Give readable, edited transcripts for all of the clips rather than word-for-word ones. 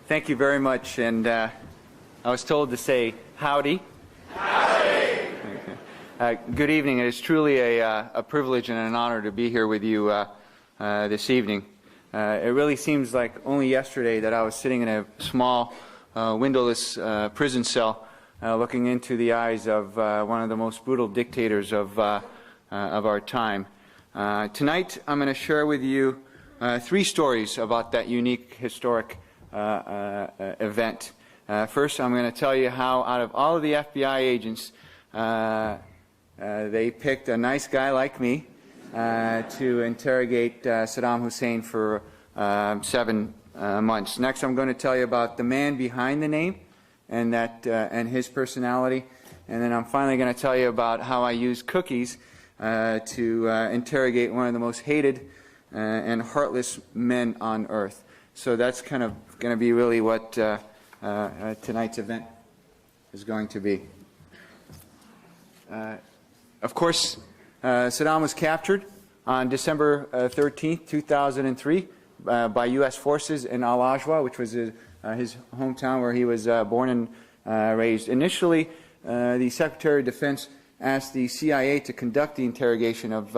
Thank you very much, and I was told to say howdy. Howdy! Good evening. It is truly a privilege and an honor to be here with you this evening. It really seems like only yesterday that I was sitting in a small windowless prison cell looking into the eyes of one of the most brutal dictators of our time. Tonight I'm going to share with you three stories about that unique historic event. First, I'm going to tell you how out of all of the FBI agents they picked a nice guy like me to interrogate Saddam Hussein for 7 months. Next, I'm going to tell you about the man behind the name and his personality. And then I'm finally going to tell you about how I used cookies to interrogate one of the most hated and heartless men on earth. So that's kind of going to be really what tonight's event is going to be. Of course, Saddam was captured on December 13th, 2003 by U.S. forces in Al-Ajwa, which was his hometown where he was born and raised. Initially, the Secretary of Defense asked the CIA to conduct the interrogation of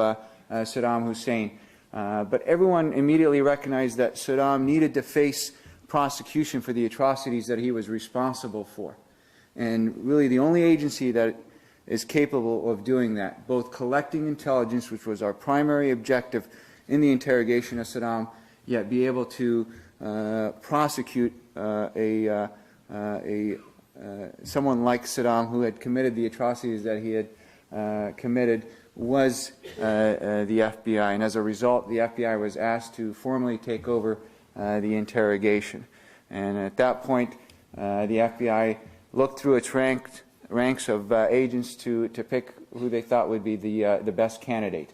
Saddam Hussein. But everyone immediately recognized that Saddam needed to face prosecution for the atrocities that he was responsible for. And really the only agency that is capable of doing that, both collecting intelligence, which was our primary objective in the interrogation of Saddam, yet be able to prosecute someone like Saddam who had committed the atrocities that he had committed, was the FBI. And as a result, the FBI was asked to formally take over the interrogation. And at that point, the FBI looked through its ranks of agents to pick who they thought would be the best candidate.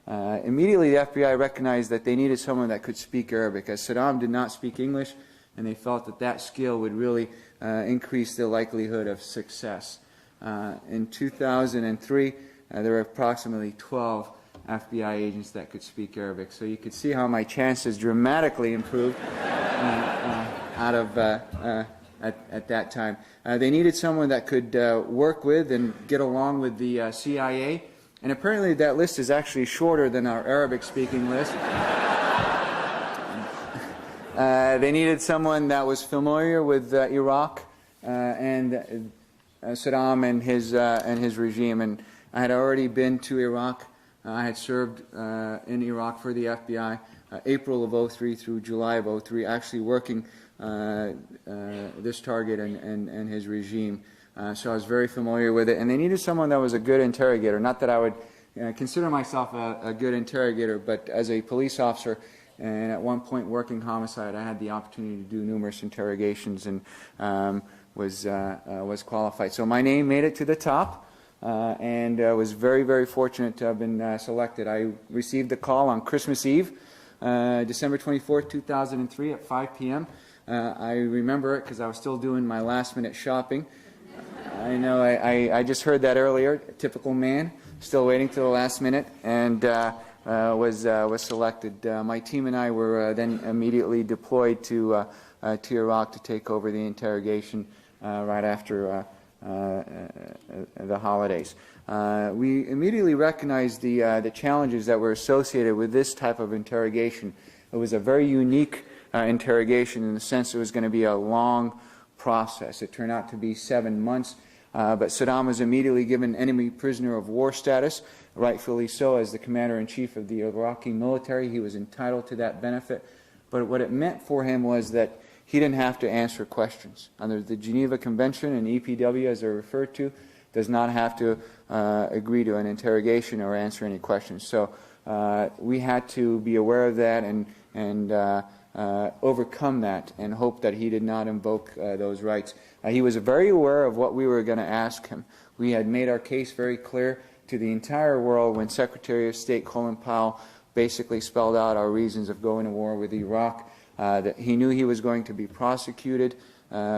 Immediately, the FBI recognized that they needed someone that could speak Arabic, as Saddam did not speak English, and they felt that that skill would really increase the likelihood of success. In 2003, there were approximately 12 FBI agents that could speak Arabic. So you could see how my chances dramatically improved at that time. They needed someone that could work with and get along with the CIA. And apparently that list is actually shorter than our Arabic-speaking list. They needed someone that was familiar with Iraq and Saddam and his regime. And I had already been to Iraq. I had served in Iraq for the FBI April of 2003 through July of 2003, actually working this target and his regime. So I was very familiar with it. And they needed someone that was a good interrogator. Not that I would consider myself a good interrogator, but as a police officer and at one point working homicide, I had the opportunity to do numerous interrogations and was qualified. So my name made it to the top. And was very, very fortunate to have been selected. I received the call on Christmas Eve, December 24th, 2003 at 5 p.m. I remember it because I was still doing my last-minute shopping. I know I just heard that earlier, a typical man, still waiting till the last minute, and was selected. My team and I were then immediately deployed to Iraq to take over the interrogation right after the holidays. We immediately recognized the challenges that were associated with this type of interrogation. It was a very unique interrogation in the sense it was going to be a long process. It turned out to be 7 months, but Saddam was immediately given enemy prisoner of war status, rightfully so, as the commander-in-chief of the Iraqi military. He was entitled to that benefit. But what it meant for him was that he didn't have to answer questions. Under the Geneva Convention, and EPW as they're referred to, does not have to agree to an interrogation or answer any questions. So we had to be aware of that and overcome that and hope that he did not invoke those rights. He was very aware of what we were going to ask him. We had made our case very clear to the entire world when Secretary of State Colin Powell basically spelled out our reasons of going to war with Iraq. That he knew he was going to be prosecuted.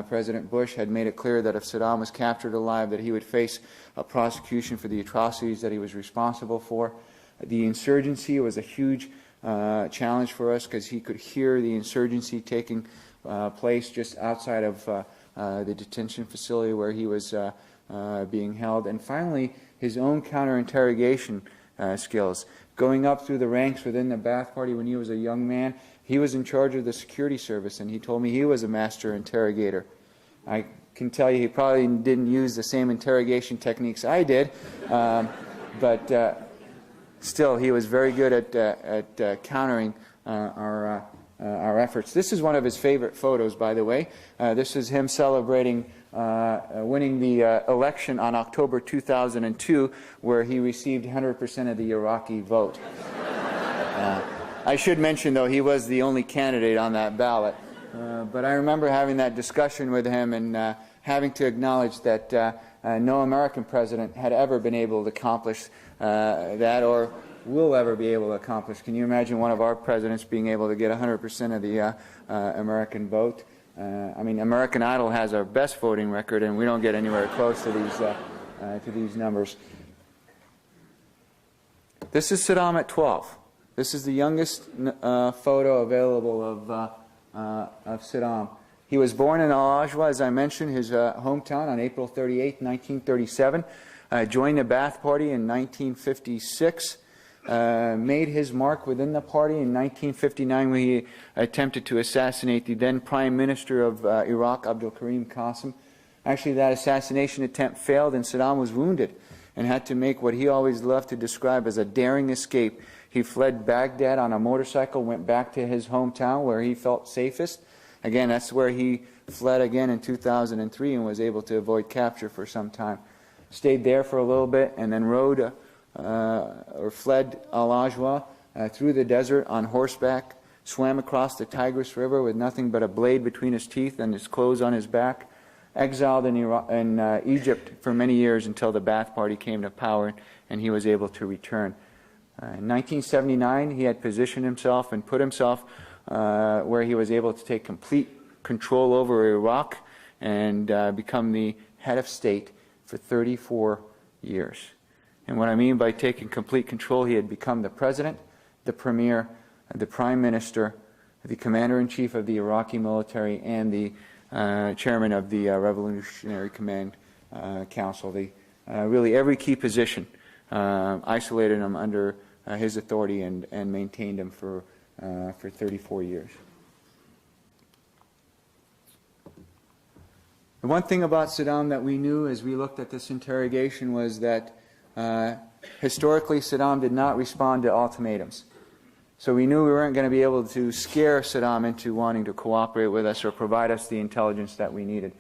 President Bush had made it clear that if Saddam was captured alive, that he would face a prosecution for the atrocities that he was responsible for. The insurgency was a huge challenge for us because he could hear the insurgency taking place just outside of the detention facility where he was being held. And finally, his own counter-interrogation skills. Going up through the ranks within the Ba'ath Party when he was a young man, he was in charge of the security service, and he told me he was a master interrogator. I can tell you he probably didn't use the same interrogation techniques I did, but still he was very good at countering our efforts. This is one of his favorite photos, by the way. This is him celebrating winning the election on October 2002, where he received 100% of the Iraqi vote. I should mention, though, he was the only candidate on that ballot. But I remember having that discussion with him and having to acknowledge that no American president had ever been able to accomplish that or will ever be able to accomplish. Can you imagine one of our presidents being able to get 100% of the American vote? I mean, American Idol has our best voting record, and we don't get anywhere close to these numbers. This is Saddam at 12. This is the youngest photo available of Saddam. He was born in Al-Ajwa, as I mentioned, his hometown, on April 38, 1937. Joined the Ba'ath Party in 1956. Made his mark within the party in 1959 when he attempted to assassinate the then Prime Minister of Iraq, Abdul Karim Qasim. Actually, that assassination attempt failed, and Saddam was wounded and had to make what he always loved to describe as a daring escape. He fled Baghdad on a motorcycle, went back to his hometown where he felt safest. Again, that's where he fled again in 2003 and was able to avoid capture for some time. Stayed there for a little bit and then rode or fled Al-Ajwa through the desert on horseback, swam across the Tigris River with nothing but a blade between his teeth and his clothes on his back, exiled in Egypt for many years until the Ba'ath Party came to power and he was able to return. In 1979, he had positioned himself and put himself where he was able to take complete control over Iraq and become the head of state for 34 years. And what I mean by taking complete control, he had become the president, the premier, the prime minister, the commander-in-chief of the Iraqi military, and the chairman of the Revolutionary Command Council. Really every key position, isolated him under his authority and maintained him for 34 years. The one thing about Saddam that we knew as we looked at this interrogation was that historically Saddam did not respond to ultimatums. So we knew we weren't going to be able to scare Saddam into wanting to cooperate with us or provide us the intelligence that we needed.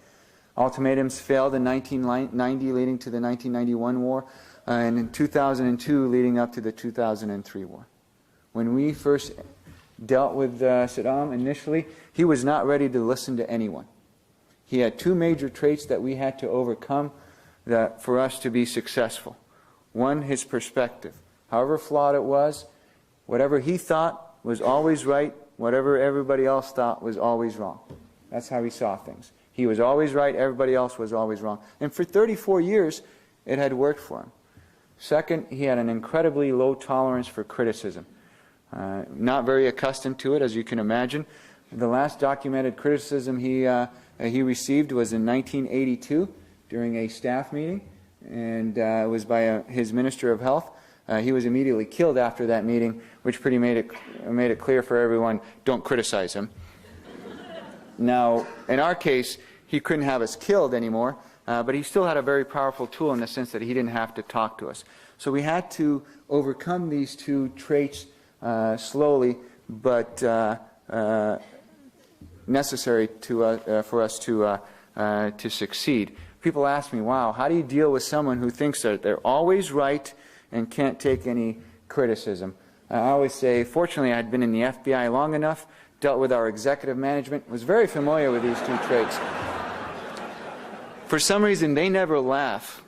Ultimatums failed in 1990, leading to the 1991 war, and in 2002, leading up to the 2003 war. When we first dealt with Saddam initially, he was not ready to listen to anyone. He had two major traits that we had to overcome for us to be successful. One, his perspective. However flawed it was, whatever he thought was always right, whatever everybody else thought was always wrong. That's how he saw things. He was always right, everybody else was always wrong. And for 34 years, it had worked for him. Second, he had an incredibly low tolerance for criticism. Not very accustomed to it, as you can imagine. The last documented criticism he received was in 1982 during a staff meeting, and it was by his Minister of Health. He was immediately killed after that meeting, which pretty made it clear for everyone, don't criticize him. Now, in our case, he couldn't have us killed anymore, but he still had a very powerful tool in the sense that he didn't have to talk to us. So we had to overcome these two traits slowly, but necessary for us to succeed. People ask me, wow, how do you deal with someone who thinks that they're always right and can't take any criticism? I always say, fortunately, I had been in the FBI long enough, dealt with our executive management, was very familiar with these two traits. For some reason, they never laugh.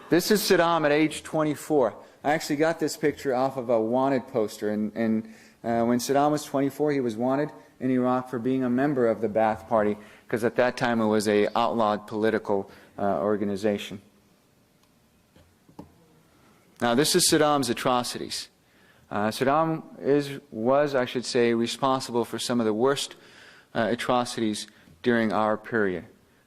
This is Saddam at age 24. I actually got this picture off of a wanted poster, and when Saddam was 24, he was wanted in Iraq for being a member of the Ba'ath Party, because at that time it was an outlawed political organization. Now, this is Saddam's atrocities. Saddam was, I should say, responsible for some of the worst atrocities during our period.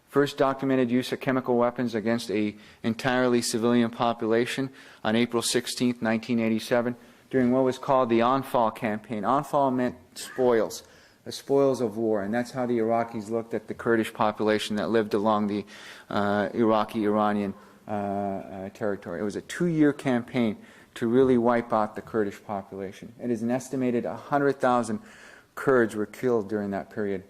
First documented use of chemical weapons against an entirely civilian population on April 16, 1987, during what was called the Anfal campaign. Anfal meant spoils, the spoils of war, and that's how the Iraqis looked at the Kurdish population that lived along the Iraqi-Iranian territory. It was a 2-year campaign to really wipe out the Kurdish population. It is an estimated 100,000 Kurds were killed during that period.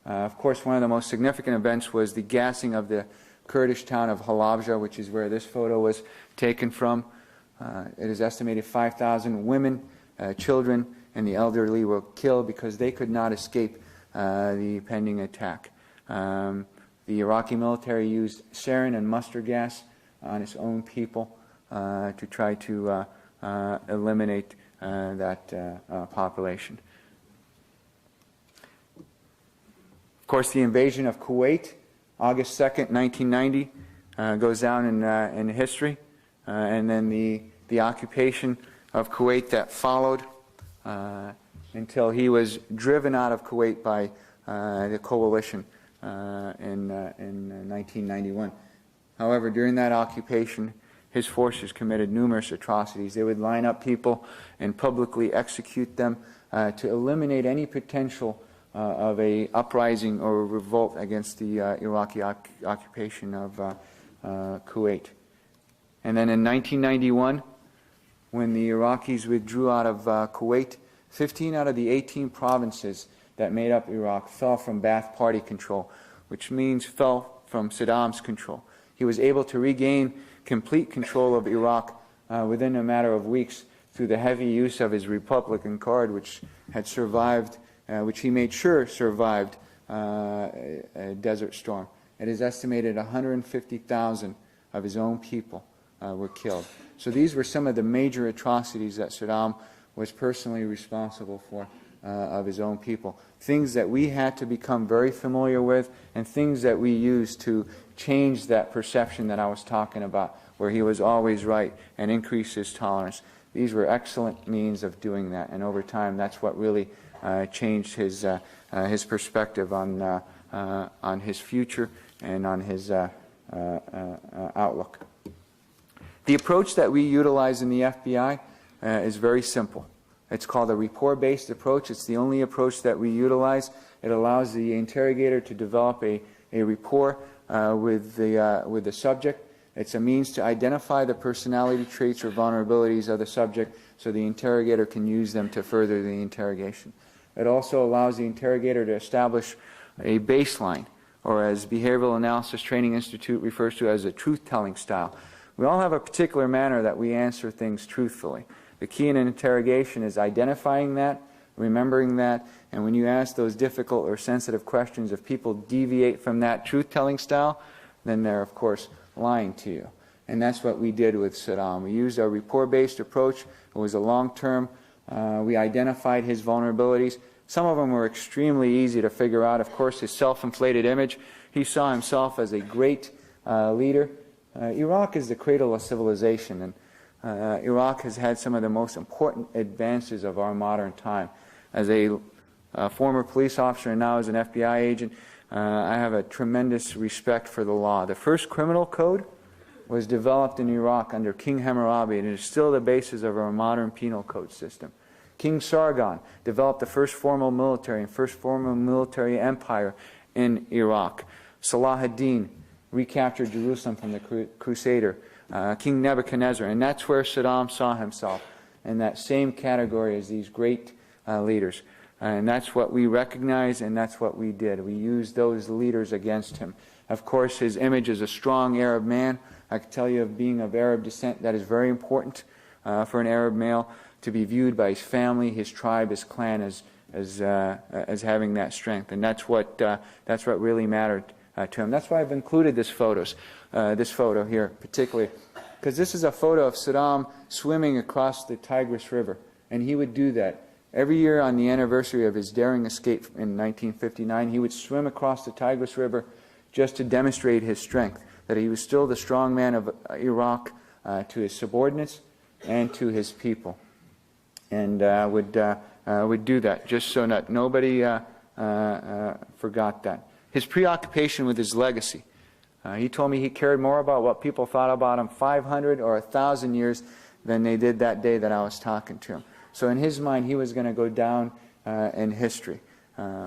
Of course, one of the most significant events was the gassing of the Kurdish town of Halabja, which is where this photo was taken from. It is estimated 5,000 women, children, and the elderly were killed because they could not escape the pending attack. The Iraqi military used sarin and mustard gas on its own people to try to eliminate that population. Of course, the invasion of Kuwait, August 2nd, 1990, goes down in history, and then the occupation of Kuwait that followed until he was driven out of Kuwait by the coalition in 1991. However, during that occupation, his forces committed numerous atrocities. They would line up people and publicly execute them to eliminate any potential of a uprising or a revolt against the Iraqi occupation of Kuwait. And then in 1991, when the Iraqis withdrew out of Kuwait, 15 out of the 18 provinces that made up Iraq fell from Ba'ath Party control, which means fell from Saddam's control. He was able to regain complete control of Iraq within a matter of weeks through the heavy use of his Republican card, which had survived, which he made sure survived a Desert Storm. It is estimated 150,000 of his own people were killed. So these were some of the major atrocities that Saddam was personally responsible for of his own people. Things that we had to become very familiar with, and things that we used to change that perception that I was talking about, where he was always right and increase his tolerance. These were excellent means of doing that, and over time that's what really changed his perspective on his future and on his outlook. The approach that we utilize in the FBI is very simple. It's called a rapport-based approach. It's the only approach that we utilize. It allows the interrogator to develop a rapport with the subject. It's a means to identify the personality traits or vulnerabilities of the subject so the interrogator can use them to further the interrogation. It also allows the interrogator to establish a baseline, or as Behavioral Analysis Training Institute refers to as a truth-telling style. We all have a particular manner that we answer things truthfully. The key in an interrogation is identifying that, remembering that, and when you ask those difficult or sensitive questions, if people deviate from that truth-telling style, then they're, of course, lying to you. And that's what we did with Saddam. We used a rapport-based approach. It was a long-term. We identified his vulnerabilities. Some of them were extremely easy to figure out. Of course, his self-inflated image. He saw himself as a great leader. Iraq is the cradle of civilization, and Iraq has had some of the most important advances of our modern time. As a former police officer and now as an FBI agent, I have a tremendous respect for the law. The first criminal code was developed in Iraq under King Hammurabi, and it is still the basis of our modern penal code system. King Sargon developed the first formal military empire in Iraq. Salah ad-Din recaptured Jerusalem from the Crusader. King Nebuchadnezzar, and that's where Saddam saw himself, in that same category as these great leaders. And that's what we recognize, and that's what we did. We used those leaders against him. Of course, his image as a strong Arab man. I can tell you, of being of Arab descent, that is very important for an Arab male to be viewed by his family, his tribe, his clan as having that strength. And that's what really mattered to him. That's why I've included this photo here particularly, because this is a photo of Saddam swimming across the Tigris River, and he would do that every year on the anniversary of his daring escape in 1959. He would swim across the Tigris River just to demonstrate his strength, that he was still the strong man of Iraq to his subordinates, and to his people. And would do that, just so that nobody forgot that. His preoccupation with his legacy. He told me he cared more about what people thought about him 500 or 1,000 years than they did that day that I was talking to him. So in his mind, he was going to go down in history.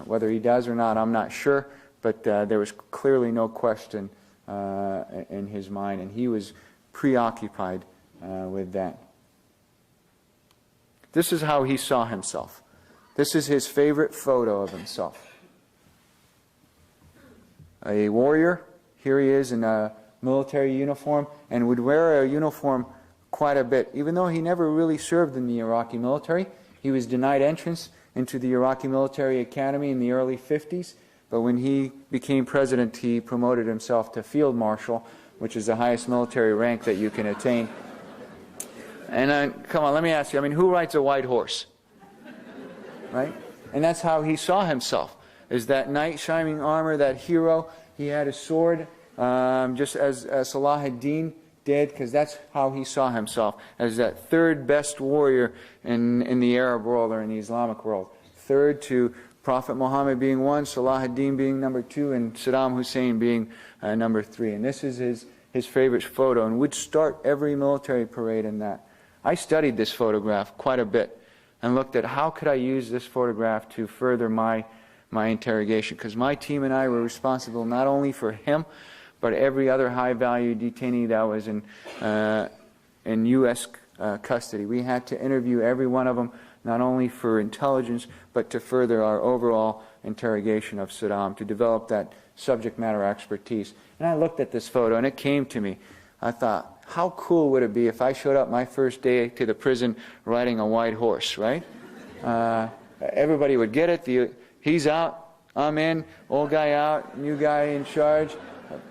Whether he does or not, I'm not sure, but there was clearly no question in his mind, and he was preoccupied with that. This is how he saw himself. This is his favorite photo of himself. A warrior, here he is in a military uniform, and would wear a uniform quite a bit. Even though he never really served in the Iraqi military, he was denied entrance into the Iraqi Military Academy in the early 50s, but when he became president, he promoted himself to Field Marshal, which is the highest military rank that you can attain. And come on, let me ask you, I mean, who rides a white horse? Right? And that's how he saw himself, is that knight shining armor, that hero. He had a sword, just as Salah ad-Din did, because that's how he saw himself, as that third best warrior in the Arab world or in the Islamic world. Third to Prophet Muhammad being one, Salah ad-Din being number two, and Saddam Hussein being number three. And this is his favorite photo, and would start every military parade in that. I studied this photograph quite a bit and looked at how could I use this photograph to further my interrogation, because my team and I were responsible not only for him, but every other high-value detainee that was in U.S. custody. We had to interview every one of them, not only for intelligence, but to further our overall interrogation of Saddam, to develop that subject matter expertise. And I looked at this photo, and it came to me. I thought, how cool would it be if I showed up my first day to the prison riding a white horse, right? Everybody would get it. He's out, I'm in, old guy out, new guy in charge.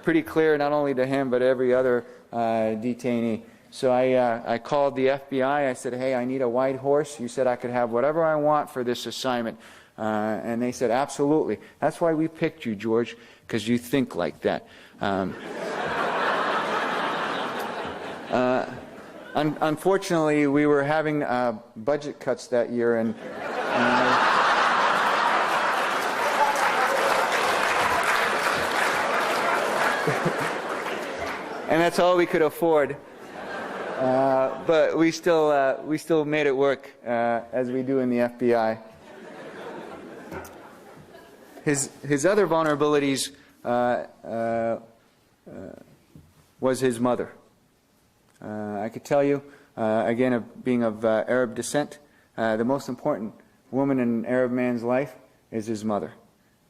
Pretty clear, not only to him, but every other detainee. So I called the FBI. I said, hey, I need a white horse. You said I could have whatever I want for this assignment. And they said, absolutely. That's why we picked you, George, because you think like that. Unfortunately, we were having budget cuts that year, and and that's all we could afford. But we still made it work, as we do in the FBI. His other vulnerabilities was his mother. I could tell you, again, being of Arab descent, the most important woman in an Arab man's life is his mother.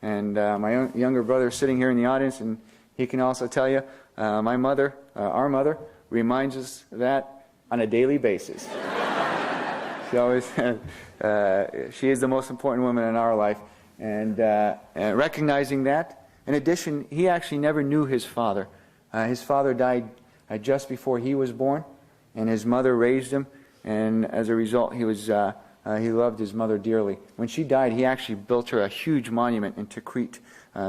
And my younger brother is sitting here in the audience, and he can also tell you, my mother, our mother, reminds us of that on a daily basis. She always, she is the most important woman in our life. And recognizing that, in addition, he actually never knew his father. His father died just before he was born, and his mother raised him, and as a result, he loved his mother dearly. When she died, he actually built her a huge monument in Tikrit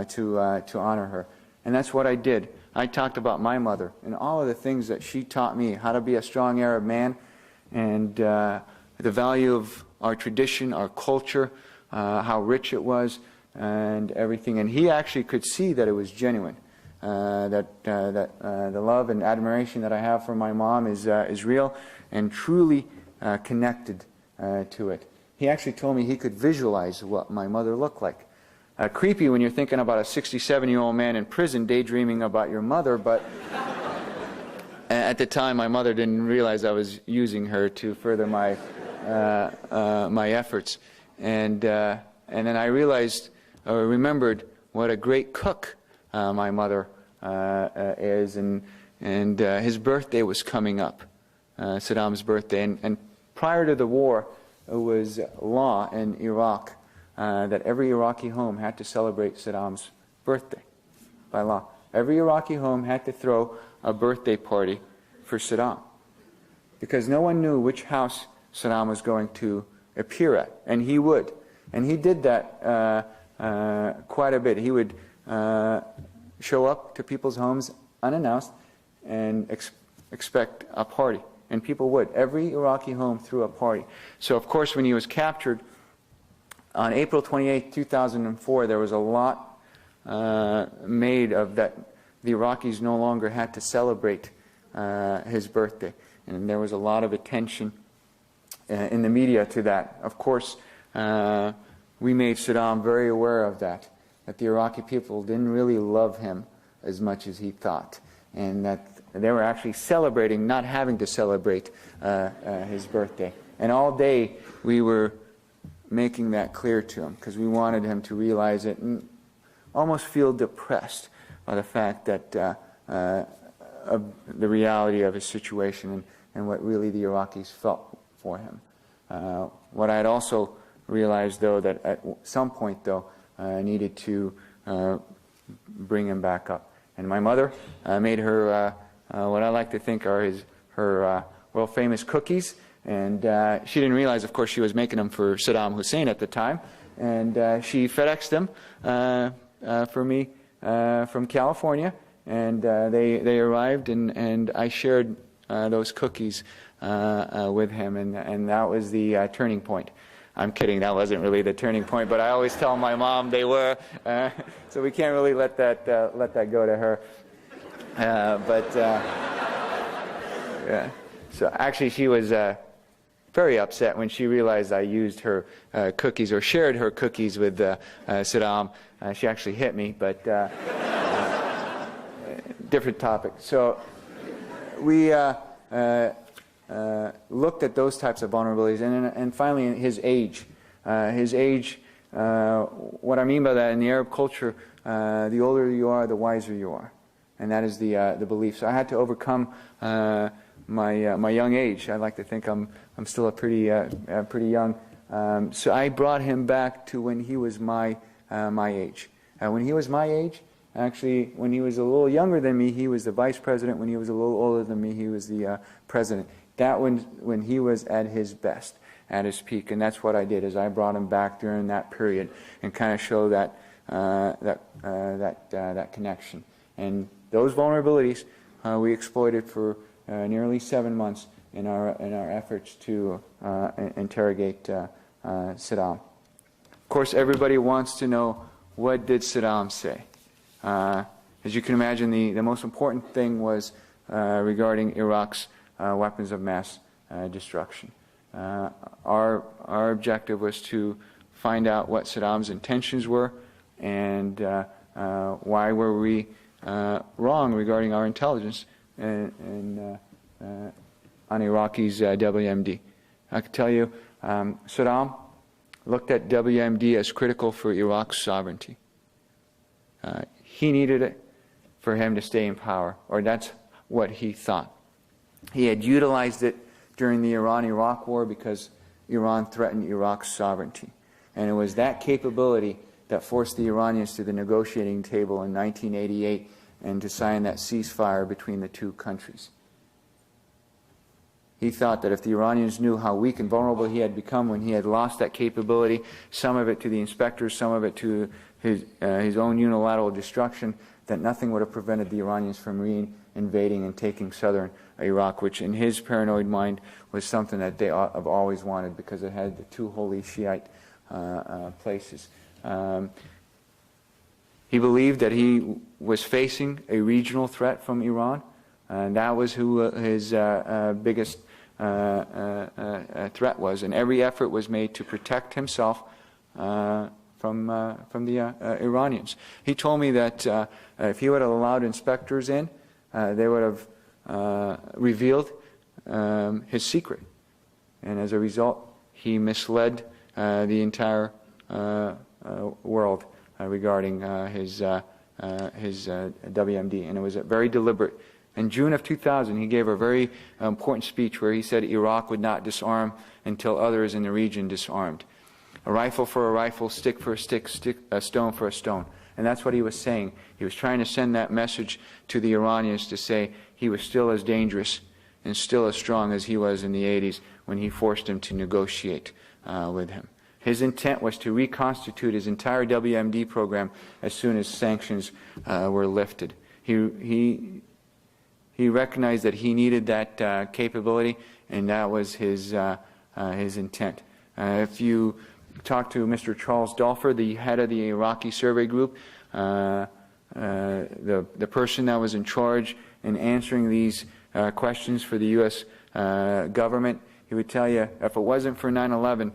to honor her. And that's what I did. I talked about my mother and all of the things that she taught me, how to be a strong Arab man, and the value of our tradition, our culture, how rich it was, and everything. And he actually could see that it was genuine. That the love and admiration that I have for my mom is real and truly connected to it. He actually told me he could visualize what my mother looked like. Creepy when you're thinking about a 67-year-old man in prison daydreaming about your mother, but at the time my mother didn't realize I was using her to further my my efforts. And then I realized, or remembered, what a great cook my mother is, and his birthday was coming up, Saddam's birthday, and prior to the war, it was law in Iraq that every Iraqi home had to celebrate Saddam's birthday by law. Every Iraqi home had to throw a birthday party for Saddam, because no one knew which house Saddam was going to appear at, and he would. And he did that quite a bit. He would show up to people's homes unannounced and expect a party. and people would. Every Iraqi home threw a party. So, of course, when he was captured on April 28, 2004, there was a lot made of that. The Iraqis no longer had to celebrate his birthday, and there was a lot of attention in the media to that. Of course, we made Saddam very aware of that the Iraqi people didn't really love him as much as he thought, and that they were actually celebrating not having to celebrate his birthday. And all day we were making that clear to him, because we wanted him to realize it and almost feel depressed by the fact that of the reality of his situation and what really the Iraqis felt for him. What I had also realized, though, that at some point, though, I needed to bring him back up. And my mother made her what I like to think are her world-famous cookies. And she didn't realize, of course, she was making them for Saddam Hussein at the time. And she FedExed them for me from California. And they arrived, and I shared those cookies with him. And that was the turning point. I'm kidding, that wasn't really the turning point, but I always tell my mom they were. So we can't really let that go to her. Yeah. So actually, she was very upset when she realized I used her cookies or shared her cookies with Saddam. She actually hit me, but different topic. So we looked at those types of vulnerabilities, and finally his age. What I mean by that in the Arab culture, the older you are, the wiser you are, and that is the belief. So I had to overcome my young age. I like to think I'm still a pretty young. So I brought him back to when he was my age. When he was my age, actually, when he was a little younger than me, he was the vice president. When he was a little older than me, he was the president. That when he was at his best, at his peak, and that's what I did. Is I brought him back during that period and kind of show that connection. And those vulnerabilities we exploited for nearly 7 months in our efforts to interrogate Saddam. Of course, everybody wants to know, what did Saddam say? As you can imagine, the most important thing was regarding Iraq's weapons of mass destruction. Our objective was to find out what Saddam's intentions were, and why were we wrong regarding our intelligence on Iraqi's WMD. I can tell you, Saddam looked at WMD as critical for Iraq's sovereignty. He needed it for him to stay in power, or that's what he thought. He had utilized it during the Iran-Iraq war because Iran threatened Iraq's sovereignty. And it was that capability that forced the Iranians to the negotiating table in 1988 and to sign that ceasefire between the two countries. He thought that if the Iranians knew how weak and vulnerable he had become when he had lost that capability, some of it to the inspectors, some of it to his own unilateral destruction, that nothing would have prevented the Iranians from re-invading and taking southern Iraq, which in his paranoid mind was something that they have always wanted because it had the two holy Shiite places. He believed that he was facing a regional threat from Iran, and that was who his biggest threat was, and every effort was made to protect himself from the Iranians. He told me that if he would have allowed inspectors in, they would have revealed his secret, and as a result, he misled the entire world regarding his WMD, and it was very deliberate. In June of 2000, he gave a very important speech where he said Iraq would not disarm until others in the region disarmed. A rifle for a rifle, stick for a stick, a stone for a stone. And that's what he was saying. He was trying to send that message to the Iranians to say he was still as dangerous and still as strong as he was in the 80s when he forced them to negotiate with him. His intent was to reconstitute his entire WMD program as soon as sanctions were lifted. He he recognized that he needed that capability, and that was his intent. If you talk to Mr. Charles Dulfer, the head of the Iraqi survey group, the person that was in charge in answering these questions for the U.S. Government, he would tell you if it wasn't for 9/11,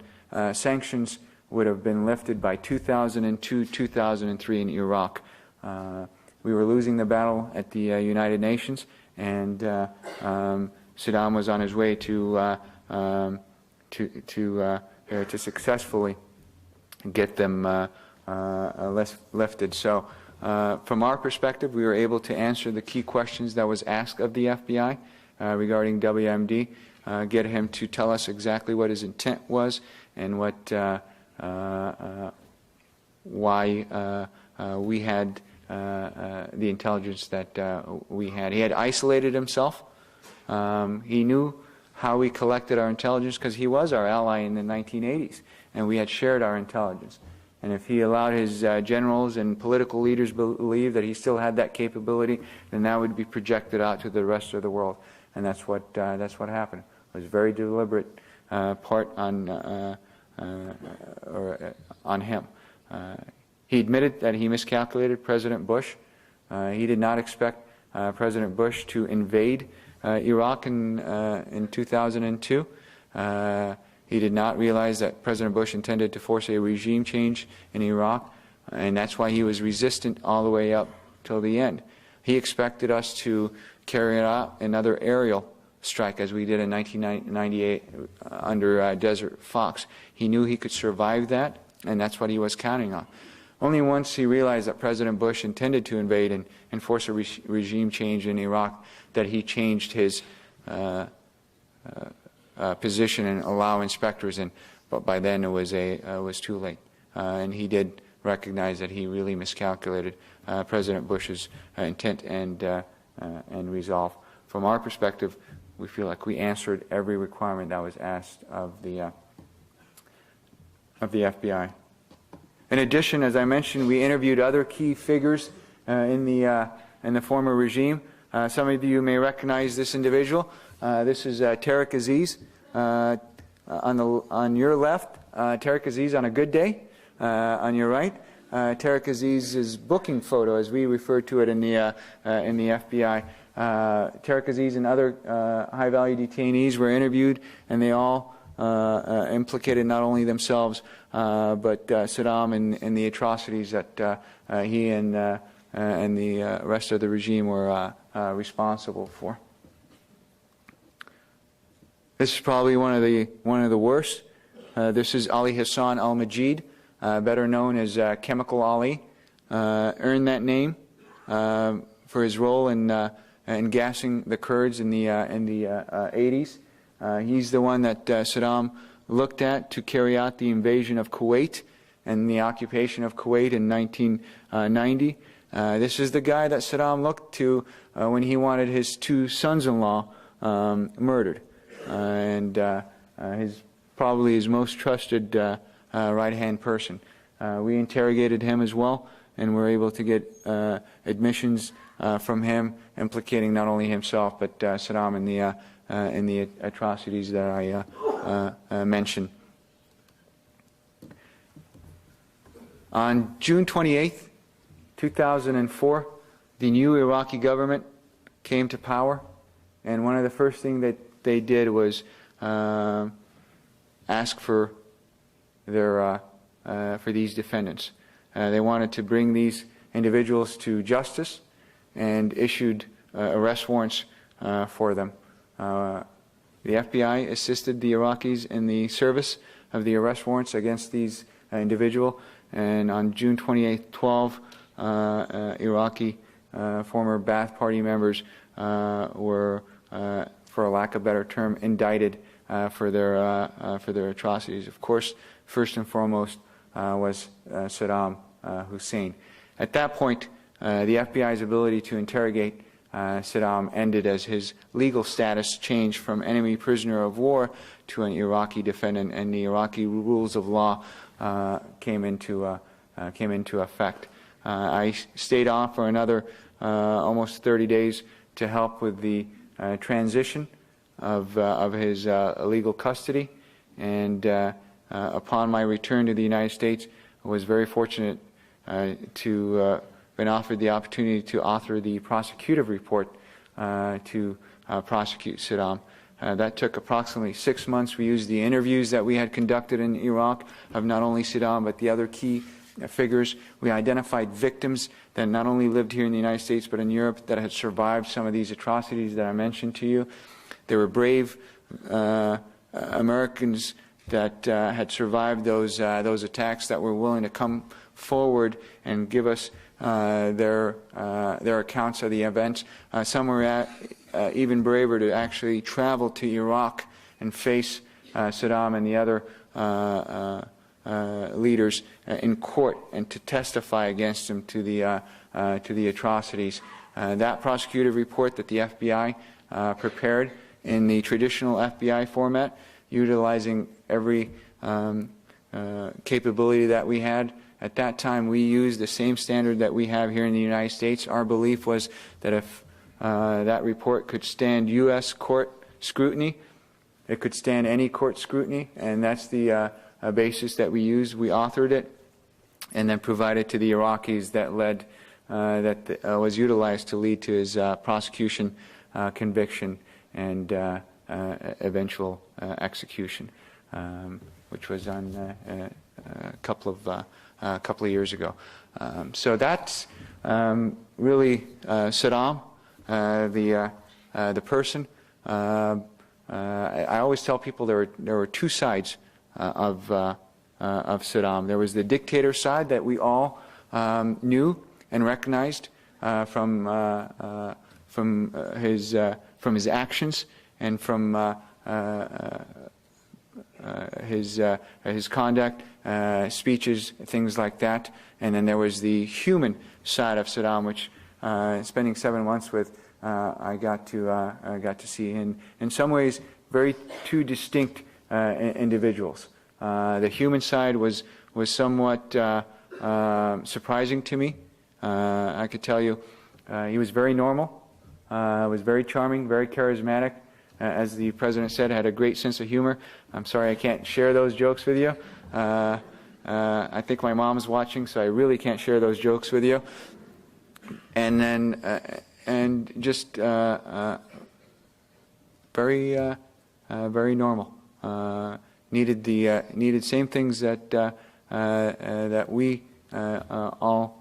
sanctions would have been lifted by 2002, 2003 in Iraq. We were losing the battle at the United Nations, and Saddam was on his way to successfully get them lifted. So from our perspective, we were able to answer the key questions that was asked of the FBI regarding WMD, get him to tell us exactly what his intent was and what why we had the intelligence that we had. He had isolated himself. He knew how we collected our intelligence because he was our ally in the 1980s, and we had shared our intelligence. And if he allowed his generals and political leaders believe that he still had that capability, then that would be projected out to the rest of the world. And that's what happened. It was a very deliberate part on him. He admitted that he miscalculated President Bush. He did not expect President Bush to invade Iraq in 2002. He did not realize that President Bush intended to force a regime change in Iraq, and that's why he was resistant all the way up till the end. He expected us to carry out another aerial strike as we did in 1998 under Desert Fox. He knew he could survive that, and that's what he was counting on. Only once he realized that President Bush intended to invade and force a regime change in Iraq that he changed his position and allow inspectors in. But by then it was too late. And he did recognize that he really miscalculated President Bush's intent and resolve. From our perspective, we feel like we answered every requirement that was asked of the FBI. In addition, as I mentioned, we interviewed other key figures in the former regime. Some of you may recognize this individual. This is Tariq Aziz. On your left, Tariq Aziz on a good day. On your right, Tariq Aziz's booking photo, as we refer to it in the FBI. Tariq Aziz and other high-value detainees were interviewed, and they all implicated not only themselves but Saddam and the atrocities that he and the rest of the regime were responsible for. This is probably one of the worst. This is Ali Hassan al-Majid, better known as Chemical Ali. Earned that name for his role in gassing the Kurds in the 80s. He's the one that Saddam looked at to carry out the invasion of Kuwait and the occupation of Kuwait in 1990. This is the guy that Saddam looked to when he wanted his two sons-in-law murdered. And probably his most trusted right-hand person. We interrogated him as well, and were able to get admissions from him implicating not only himself but Saddam in the atrocities that I mentioned. On June 28th, 2004, the new Iraqi government came to power, and one of the first things that they did was ask for these defendants. They wanted to bring these individuals to justice and issued arrest warrants for them. The FBI assisted the Iraqis in the service of the arrest warrants against these individuals, and on June 28th, 12 Iraqi former Ba'ath Party members were, for a lack of a better term, indicted for their atrocities. Of course, first and foremost was Saddam Hussein. At that point, the FBI's ability to interrogate Saddam ended as his legal status changed from enemy prisoner of war to an Iraqi defendant, and the Iraqi rules of law came into effect. I stayed on for another almost 30 days to help with the transition of his legal custody. And upon my return to the United States, I was very fortunate to been offered the opportunity to author the prosecutive report to prosecute Saddam. That took approximately 6 months. We used the interviews that we had conducted in Iraq of not only Saddam but the other key figures. We identified victims that not only lived here in the United States but in Europe that had survived some of these atrocities that I mentioned to you. They were brave Americans that had survived those attacks, that were willing to come forward and give us their accounts of the events. Some were even braver to actually travel to Iraq and face Saddam and the other leaders in court and to testify against them to the atrocities. That prosecutive report that the FBI prepared in the traditional FBI format, utilizing every capability that we had. At that time, we used the same standard that we have here in the United States. Our belief was that if that report could stand U.S. court scrutiny, it could stand any court scrutiny, and that's the basis that we used. We authored it and then provided to the Iraqis that was utilized to lead to his prosecution, conviction, and eventual execution, which was on a couple of years ago. So that's really Saddam, the person. I always tell people there were two sides of Saddam. There was the dictator side that we all knew and recognized from his actions and from his conduct, speeches, things like that. And then there was the human side of Saddam, which spending 7 months with, I got to see in some ways very two distinct individuals. The human side was somewhat surprising to me. I could tell you he was very normal, was very charming, very charismatic. As the president said, had a great sense of humor. I'm sorry I can't share those jokes with you. I think my mom's watching, so I really can't share those jokes with you. And then, and just very normal. Needed same things that we all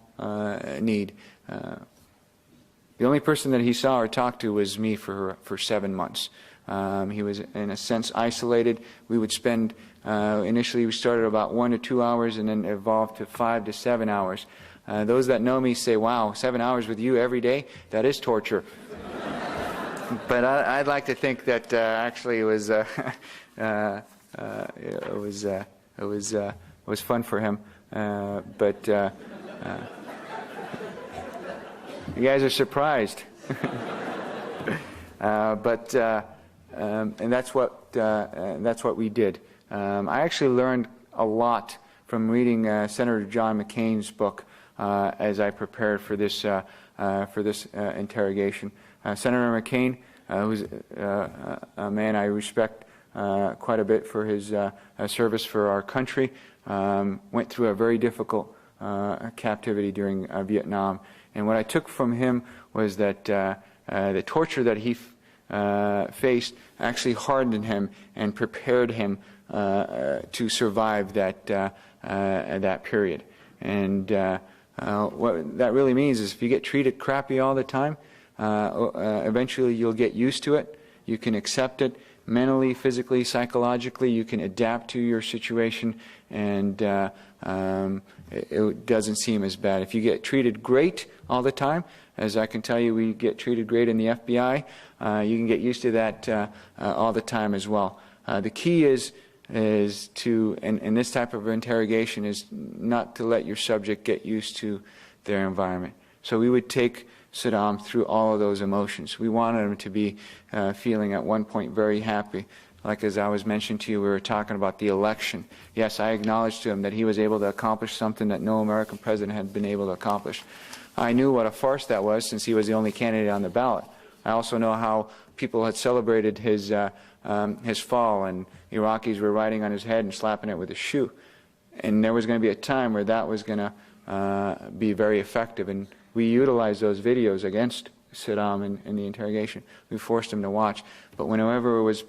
need. The only person that he saw or talked to was me for 7 months. He was, in a sense, isolated. We would spend, initially we started about 1 to 2 hours and then evolved to 5 to 7 hours. Those that know me say, wow, 7 hours with you every day? That is torture. But I'd like to think that actually it was fun for him. But you guys are surprised. And that's what we did. I actually learned a lot from reading Senator John McCain's book as I prepared for this interrogation. Senator McCain, who's a man I respect quite a bit for his service for our country, went through a very difficult captivity during Vietnam. And what I took from him was that the torture that he faced actually hardened him and prepared him to survive that period. And what that really means is if you get treated crappy all the time, eventually you'll get used to it. You can accept it mentally, physically, psychologically. You can adapt to your situation, and it doesn't seem as bad. If you get treated great all the time, as I can tell you we get treated great in the FBI, you can get used to that all the time as well. The key is to, in this type of interrogation, is not to let your subject get used to their environment. So we would take Saddam through all of those emotions. We wanted him to be feeling at one point very happy. Like as I was mentioning to you, we were talking about the election. Yes, I acknowledged to him that he was able to accomplish something that no American president had been able to accomplish. I knew what a farce that was since he was the only candidate on the ballot. I also know how people had celebrated his fall, and Iraqis were riding on his head and slapping it with a shoe. And there was going to be a time where that was going to be very effective, and we utilized those videos against Saddam in the interrogation. We forced him to watch, but whenever it was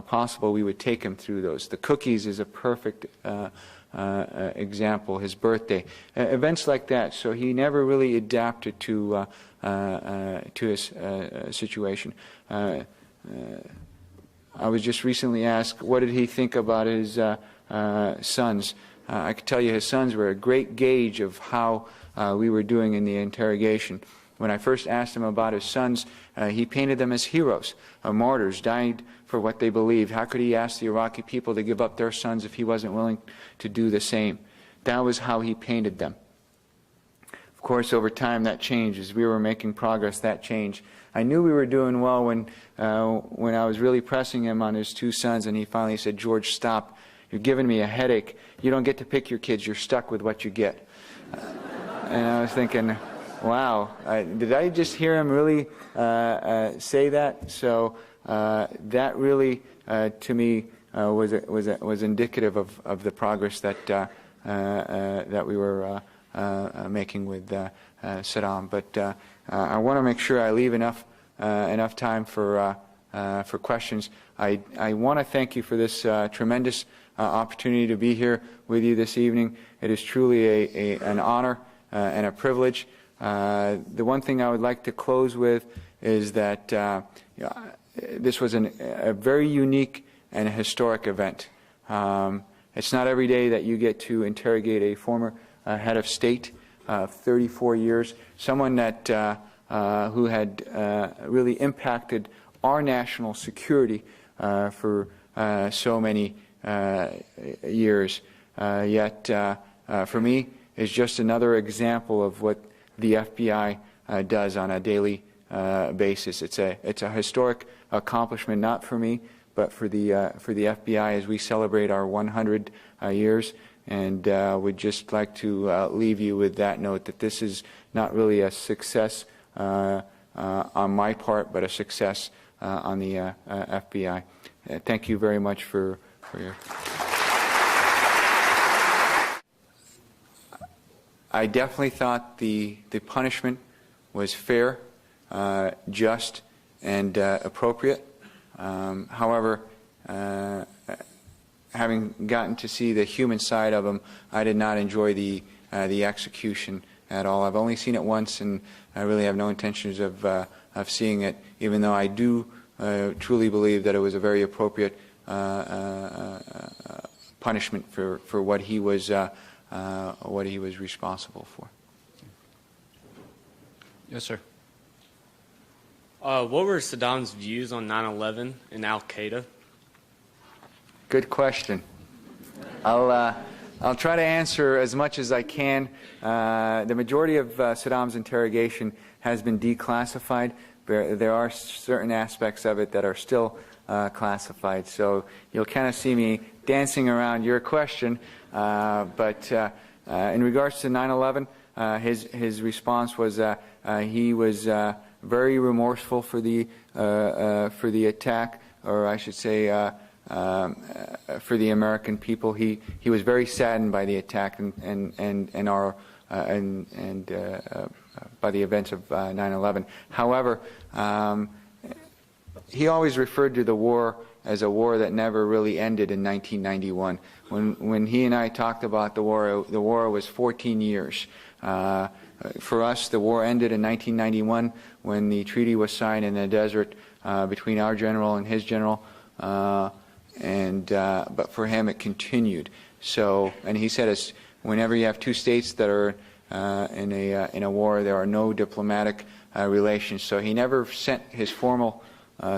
possible, we would take him through those. The cookies is a perfect example. His birthday, events like that. So he never really adapted to his situation. I was just recently asked, what did he think about his sons? I could tell you his sons were a great gauge of how we were doing in the interrogation. When I first asked him about his sons, he painted them as heroes, martyrs, died for what they believed. How could he ask the Iraqi people to give up their sons if he wasn't willing to do the same? That was how he painted them. Of course, over time that changed. As we were making progress, that changed. I knew we were doing well when I was really pressing him on his two sons, and he finally said, "George, stop. You're giving me a headache. You don't get to pick your kids. You're stuck with what you get." And I was thinking, wow, did I just hear him really say that? So that really, to me, was indicative of the progress that we were making with Saddam. But I want to make sure I leave enough time for questions. I want to thank you for this tremendous opportunity to be here with you this evening. It is truly an honor and a privilege. The one thing I would like to close with is that this was a very unique and a historic event. It's not every day that you get to interrogate a former head of state, 34 years, someone that who had really impacted our national security for so many years. Yet, for me, is just another example of what the FBI does on a daily basis. It's a historic accomplishment, not for me, but for the FBI as we celebrate our 100 years. And would just like to leave you with that note, that this is not really a success on my part, but a success on the FBI. Thank you very much for your... I definitely thought the punishment was fair, just, and appropriate. However, having gotten to see the human side of him, I did not enjoy the execution at all. I've only seen it once, and I really have no intentions of seeing it, even though I do truly believe that it was a very appropriate punishment for what he was responsible for. Yes, sir. What were Saddam's views on 9/11 and Al-Qaeda? Good question. I'll try to answer as much as I can. The majority of Saddam's interrogation has been declassified. There are certain aspects of it that are still classified. So you'll kind of see me dancing around your question. But in regards to 9/11, his response was he was very remorseful for the attack, or I should say for the American people. He was very saddened by the attack and by the events of 9/11. However, he always referred to the war as a war that never really ended in 1991. When he and I talked about the war was 14 years. For us, the war ended in 1991 when the treaty was signed in the desert between our general and his general. But for him, it continued. So, and he said, whenever you have two states that are in a war, there are no diplomatic relations. So he never sent his formal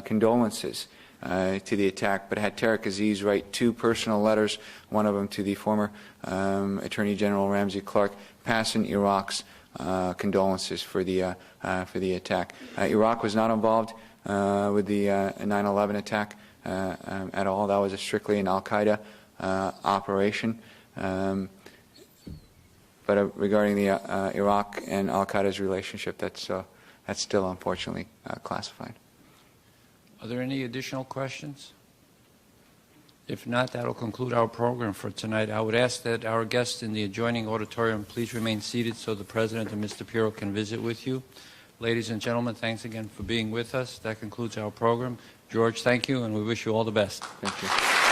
condolences to the attack, but had Tariq Aziz write 2 personal letters, one of them to the former Attorney General Ramsey Clark, passing Iraq's condolences for the attack. Iraq was not involved with the 9/11 attack at all. That was strictly an Al-Qaeda operation. But regarding the Iraq and Al-Qaeda's relationship, that's that's still unfortunately classified. Are there any additional questions? If not, that will conclude our program for tonight. I would ask that our guests in the adjoining auditorium please remain seated so the President and Mr. Piro can visit with you. Ladies and gentlemen, thanks again for being with us. That concludes our program. George, thank you, and we wish you all the best. Thank you.